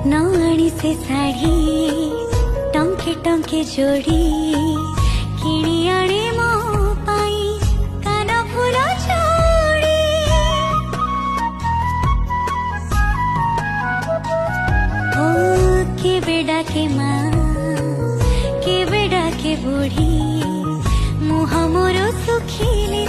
नाणी से साड़ी टंके टंके जोड़ी किणी आणे मो पाई कान फूल चूड़ी। ओ केबे डाके माँ केबे डाके बुढ़ी मुह मोर सुखिले।